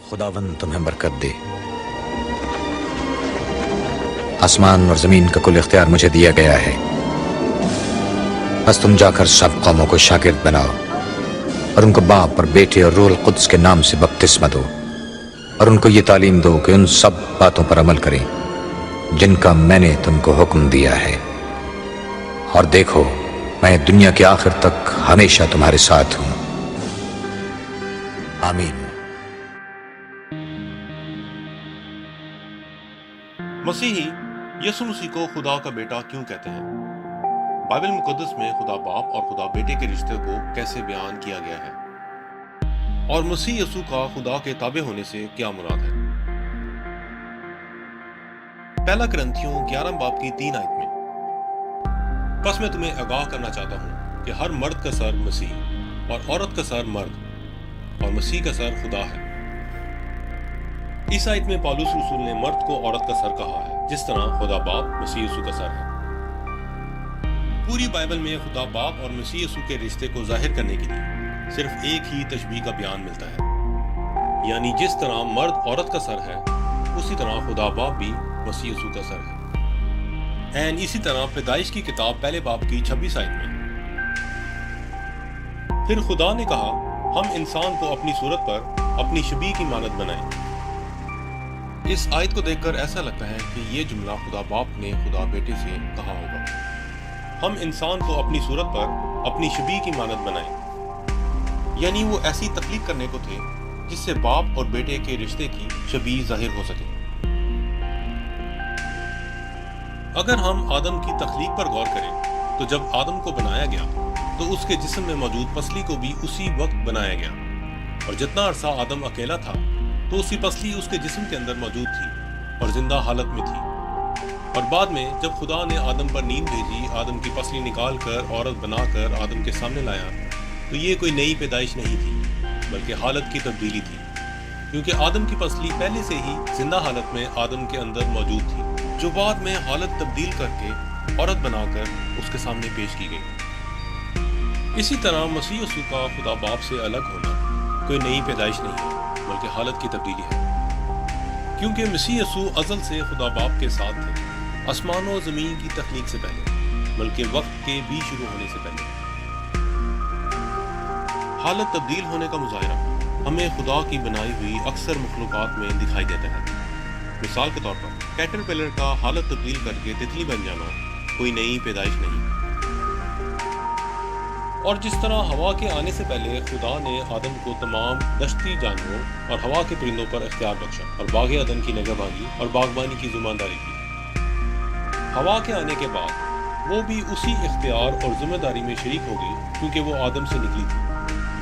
खुदावंद तुम्हें बरकत दे। आसमान और जमीन का कुल इख्तियार मुझे दिया गया है, बस तुम जाकर सब कौमों को शागिर्द बनाओ और उनको बाप और बेटे और रूह कुद्स के नाम से बपतिस्मा दो और उनको ये तालीम दो कि उन सब बातों पर अमल करें जिनका मैंने तुमको हुक्म दिया है। और देखो, मैं दुनिया के आखिर तक हमेशा तुम्हारे साथ हूं। आमीन। मसीही यसु मसीह को खुदा का बेटा क्यों कहते हैं? बाइबल मुकद्दस में खुदा बाप और खुदा बेटे के रिश्ते को कैसे बयान किया गया है और मसीह यसु का खुदा के ताबे होने से क्या मुराद है? पहला करंथियों 11 बाब की 3 आयत में, बस मैं तुम्हें आगाह करना चाहता हूं कि हर मर्द का सर मसीह और औरत का सर मर्द और मसीह का सर खुदा है। इस आयत में पौलुस रसूल ने मर्द को औरत का सर कहा है, जिस तरह खुदा बाप मसीह यसु का सर है। पूरी बाइबल में खुदा बाप और मसीह यसु के रिश्ते को जाहिर करने के लिए सिर्फ एक ही तशबीह का बयान मिलता है, यानी जिस तरह मर्द औरत का सर है उसी तरह खुदा बाप भी मसीह यसु का सर है। एंड इसी तरह पैदाइश की किताब पहले बाब की 26 आयत में, फिर खुदा ने कहा, हम इंसान को अपनी सूरत पर अपनी शबीह की मानद बनाएं। इस आयत को देखकर ऐसा लगता है कि ये जुमला खुदा बाप ने खुदा बेटे से कहा होगा। हम इंसान को अपनी सूरत पर अपनी शबीह की मानद बनाएं, यानी वो ऐसी तख्लीक करने को थे जिससे बाप और बेटे के रिश्ते की शबीह जाहिर हो सके। अगर हम आदम की तख्लीक पर गौर करें तो जब आदम को बनाया गया तो उसके जिस्म में मौजूद पसली को भी उसी वक्त बनाया गया, और जितना अरसा आदम अकेला था तो उसकी पसली उसके जिस्म के अंदर मौजूद थी और जिंदा हालत में थी। और बाद में जब खुदा ने आदम पर नींद भेजी, आदम की पसली निकाल कर औरत बनाकर आदम के सामने लाया, तो ये कोई नई पैदाइश नहीं थी बल्कि हालत की तब्दीली थी, क्योंकि आदम की पसली पहले से ही जिंदा हालत में आदम के अंदर मौजूद थी, जो बाद में हालत तब्दील करके औरत बनाकर उसके सामने पेश की गई। इसी तरह मसीह यसु का खुदा बाप से अलग होना कोई नई पैदाइश नहीं है बल्कि हालत की तब्दीली है, क्योंकि मसीह यसु अज़ल से खुदा बाप के साथ थे, आसमान और ज़मीन की तख्लीक से पहले, बल्कि वक्त के भी शुरू होने से पहले। हालत तब्दील होने का मुजाहिरा हमें खुदा की बनाई हुई अक्सर मखलूक़ात में दिखाई देता है। मिसाल के तौर पर कैटरपिलर का हालत तब्दील करके तितली बन जाना कोई नई पैदाइश नहीं। और जिस तरह हवा के आने से पहले खुदा ने आदम को तमाम दश्ती जानवरों और हवा के परिंदों पर इख्तियार बख्शा और बाग़ अदन की निगहबानी और बागबानी की ज़िम्मेदारी दी, हवा के आने के बाद वो भी उसी इख्तियार और ज़िम्मेदारी में शरीक हो गई, क्योंकि वो आदम से निकली थी,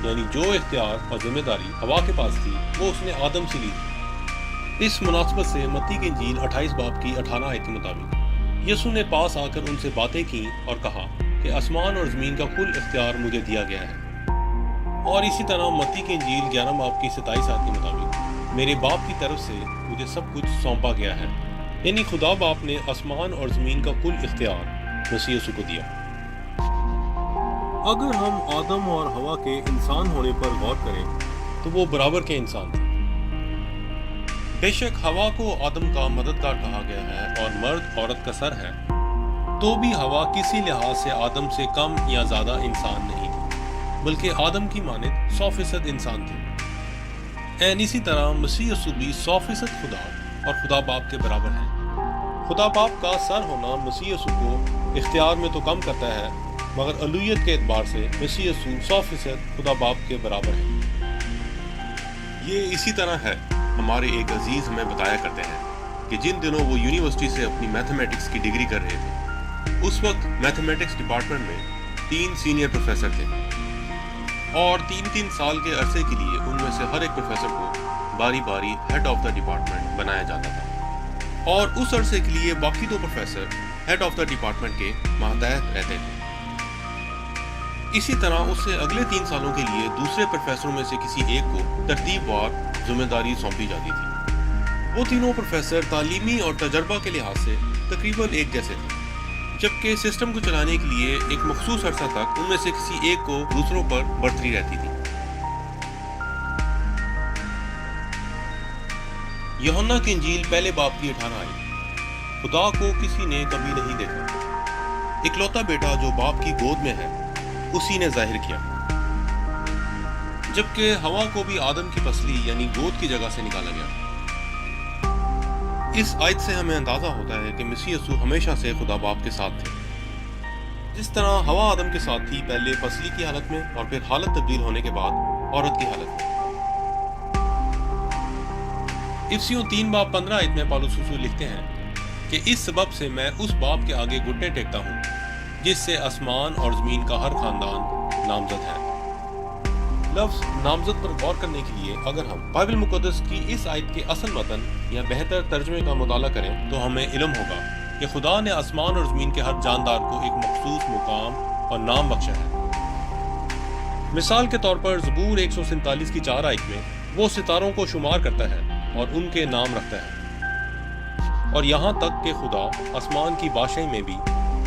यानी जो इख्तियार और ज़िम्मेदारी हवा के पास थी वो उसने आदम से ली थी। इस मुनासबत से मत्ती की इंजील 28 बाब की 18 आयत के मुताबिक यसु ने पास आकर उनसे बातें की और कहा कि आसमान और ज़मीन का कुल इख्तियार मुझे दिया गया है। और इसी तरह मत्ती की इंजील 11 बाब की 27 आयत के मुताबिक, मेरे बाप की तरफ से मुझे सब कुछ सौंपा गया है, यानी खुदा बाप ने आसमान और ज़मीन का कुल इख्तियार मसीह यसु को दिया। अगर हम आदम और हवा के इंसान होने पर गौर करें तो वो बराबर के इंसान थे। बेशक हवा को आदम का मददगार कहा गया है और मर्द औरत का सर है, तो भी हवा किसी लिहाज से आदम से कम या ज़्यादा इंसान नहीं थी, बल्कि आदम की मानित 100% इंसान थे। एंड इसी तरह मसीह यसु भी 100% खुदा और खुदा बाप के बराबर हैं। खुदा बाप का सर होना मसीह यसु को इख्तियार में तो कम करता है, मगर अलूहियत के एतबार से मसीह यसु 100% खुदा बाप के बराबर है। ये इसी तरह है, हमारे एक अजीज हमें बताया करते हैं कि जिन दिनों वो यूनिवर्सिटी से अपनी मैथमेटिक्स की डिग्री कर रहे थे, उस वक्त मैथमेटिक्स डिपार्टमेंट में 3 सीनियर प्रोफेसर थे और 3-3 साल के अरसे के लिए उनमें से हर एक प्रोफेसर को बारी बारी हेड ऑफ द डिपार्टमेंट बनाया जाता था, और उस अरसे के लिए बाकी 2 professor head of the department के मातहत रहते थे। इसी तरह उससे अगले 3 सालों के लिए दूसरे प्रोफेसरों में से किसी एक को तरतीबवार जिम्मेदारी सौंपी जाती थी। वो तीनों प्रोफेसर तालीमी और तजर्बा के लिहाज से तकरीबन एक जैसे थे, जबकि सिस्टम को चलाने के लिए एक मखसूस अरसा तक उनमें से किसी एक को दूसरों पर बर्तरी रहती थी। यूहन्ना की इंजील पहले बाब की 18 आयत। खुदा को किसी ने कभी नहीं देखा, इकलौता बेटा जो बाप की गोद में है उसी ने जाहिर किया। जबकि हवा को भी आदम की पसली यानी गोद की जगह से निकाला गया। इस आयत से हमें अंदाजा होता है कि मसीह यीशु हमेशा से खुदा बाप के साथ थे। जिस तरह हवा आदम के साथ थी, पहले पसली की हालत में और फिर हालत तब्दील होने के बाद औरत की हालत में। इफिसियों 3 बाब 15 आयत में पौलुस रसूल लिखते हैं कि इस सबब से मैं उस बाप के आगे घुटने टेकता हूँ जिससे आसमान और जमीन का हर खानदान नामजद है। लफ्ज़ नामजद पर गौर करने के लिए अगर हम बाइबल मुक़द्दस की इस आयत के असल मतन या बेहतर तर्जमे का मुताला करें तो हमें इल्म होगा कि खुदा ने आसमान और ज़मीन के हर जानदार को एक मखसूस मुकाम और नाम बख्शा है। मिसाल के तौर पर ज़बूर 147 की 4 आयत में वो सितारों को शुमार करता है और उनके नाम रखता है, और यहाँ तक कि खुदा आसमान की बादशाही में भी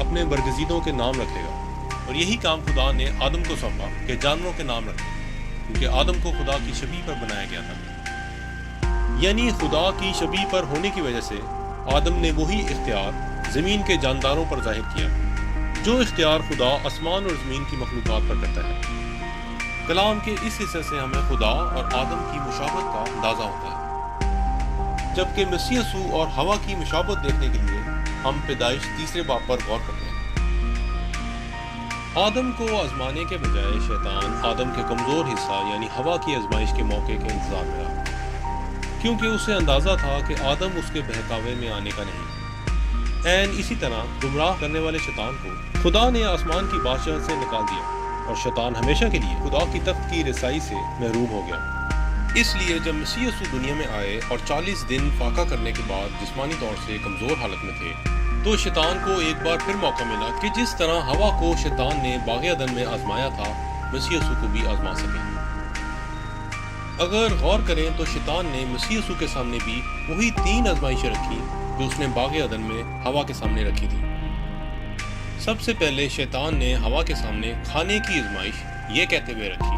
अपने बरगज़ीदों के नाम रखेगा। और यही काम खुदा ने आदम को सौंपा कि जानवरों के नाम रखें, क्योंकि आदम को खुदा की शबीह पर बनाया गया था। यानी खुदा की शबीह पर होने की वजह से आदम ने वही इख्तियार ज़मीन के जानदारों पर जाहिर किया जो इख्तियार खुदा आसमान और ज़मीन की मखलूक़ात पर करता है। कलाम के इस हिस्से से हमें खुदा और आदम की मुशाबहत का अंदाज़ा होता है। जबकि मसीह यीशु और हवा की मुशाबहत देखने के लिए हम पैदाइश 3 बाब पर गौर करते हैं। आदम को आजमाने के बजाय शैतान आदम के कमज़ोर हिस्सा यानी हवा की आजमाइश के मौके के इंतज़ार में रहा, क्योंकि उसे अंदाज़ा था कि आदम उसके बहकावे में आने का नहीं। ऐन इसी तरह गुमराह करने वाले शैतान को खुदा ने आसमान की बादशाह से निकाल दिया और शैतान हमेशा के लिए खुदा की तख्त की रसाई से महरूम हो गया। इसलिए जब मसीह यीशु दुनिया में आए और 40 दिन फाका करने के बाद जिस्मानी तौर से कमज़ोर हालत में थे, तो शैतान को एक बार फिर मौका मिला कि जिस तरह हवा को शैतान ने बाग़ अदन में आजमाया था, मसीह यीशु को भी आजमा सके। अगर गौर करें तो शैतान ने मसीह यीशु के सामने भी वही 3 आजमाइशें रखी जो उसने बाग़ अदन में हवा के सामने रखी थी। सबसे पहले शैतान ने हवा के सामने खाने की आजमाइश ये कहते हुए रखी,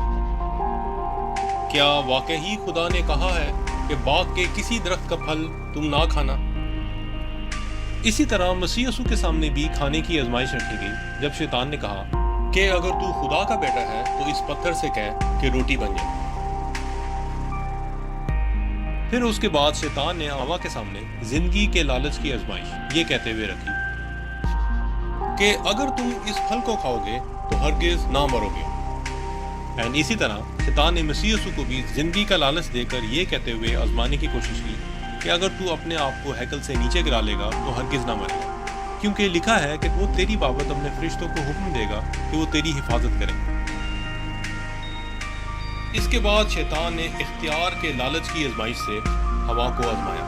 क्या वाकई ही खुदा ने कहा है कि बाग के किसी दरख्त का फल तुम ना खाना? इसी तरह मसीह यीशु के सामने भी खाने की आजमाइश रखी गई जब शैतान ने कहा कि अगर तू खुदा का बेटा है तो इस पत्थर से कह कि रोटी बन जाए। फिर उसके बाद शैतान ने हवा के सामने जिंदगी के लालच की आजमाइश ये कहते हुए रखी कि अगर तुम इस फल को खाओगे तो हरगिज ना मरोगे। एंड इसी तरह शैतान ने मसीह यीशु को भी जिंदगी का लालच देकर ये कहते हुए आजमाने की कोशिश की कि अगर तू अपने आप को हैकल से नीचे गिरा लेगा तो हरगिज ना मरेगा, क्योंकि लिखा है कि वो तेरी बाबत अपने फरिश्तों को हुक्म देगा कि वो तेरी हिफाजत करें। इसके बाद शैतान ने इख्तियार के लालच की आजमाइश से हवा को आजमाया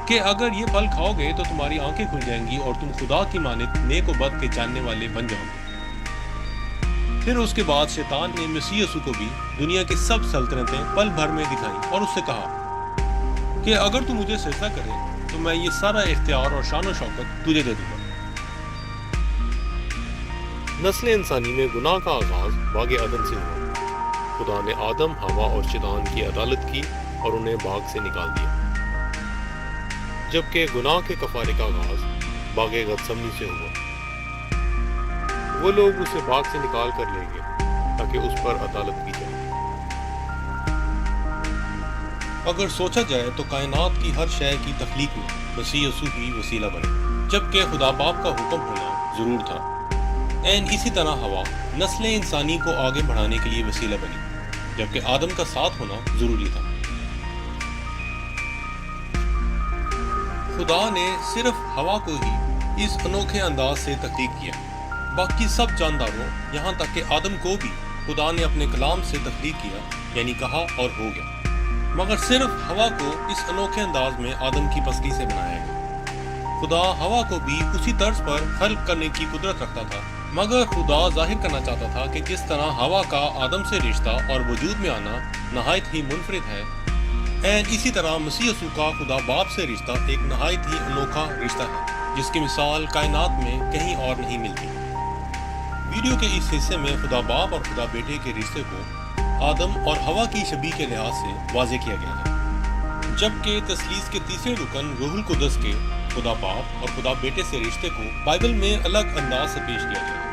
कि अगर ये फल खाओगे तो तुम्हारी आंखें खुल जाएंगी और तुम खुदा की मानित नेक व बद के जानने वाले बन जाओगे। फिर उसके बाद शैतान ने मसीह यीशु को भी दुनिया की सब सल्तनतें पल भर में दिखाई और उससे कहा कि अगर तू मुझे सजदा करे तो मैं ये सारा इख्तियार और शान व शौकत तुझे दे दूंगा। नस्ल इंसानी में गुनाह का आगाज बाग़ अदन से हुआ। खुदा ने आदम, हवा और शैतान की अदालत की और उन्हें बाग से निकाल दिया, जबकि गुनाह के कफारे का आगाज बाग़ गत्समनी से हुआ। वो लोग उसे बाग से निकाल कर लेंगे ताकि उस पर अदालत की जाए। अगर सोचा जाए तो कायनात की हर शय की तख्लीक में मसीह यीशु ही वसीला बने, जबकि खुदा बाप का हुक्म होना जरूर था। एन इसी तरह हवा नस्ल इंसानी को आगे बढ़ाने के लिए वसीला बनी, जबकि आदम का साथ होना जरूरी था। खुदा ने सिर्फ हवा को ही इस अनोखे अंदाज से तख्लीक किया, बाकी सब जानदारों यहाँ तक कि आदम को भी खुदा ने अपने कलाम से तख्लीक किया, यानी कहा और हो गया। मगर सिर्फ हवा को इस अनोखे अंदाज में आदम की पसली से बनाया गया। खुदा हवा को भी उसी तर्ज पर खल्क करने की कुदरत रखता था, मगर खुदा जाहिर करना चाहता था कि जिस तरह हवा का आदम से रिश्ता और वजूद में आना नहायत ही मुनफरिद है, एंड इसी तरह मसीह यीशु का खुदा बाप से रिश्ता एक नहायत ही अनोखा रिश्ता है, जिसकी मिसाल कायनात में कहीं और नहीं मिलती। वीडियो के इस हिस्से में खुदा बाप और खुदा बेटे के रिश्ते को आदम और हवा की शबीह के लिहाज से वाज़े किया गया है। جبکہ تثلیث کے تیسرے رکن روح القدس کے خدا باپ اور خدا بیٹے سے رشتے کو بائبل میں الگ انداز سے پیش کیا گیا ہے۔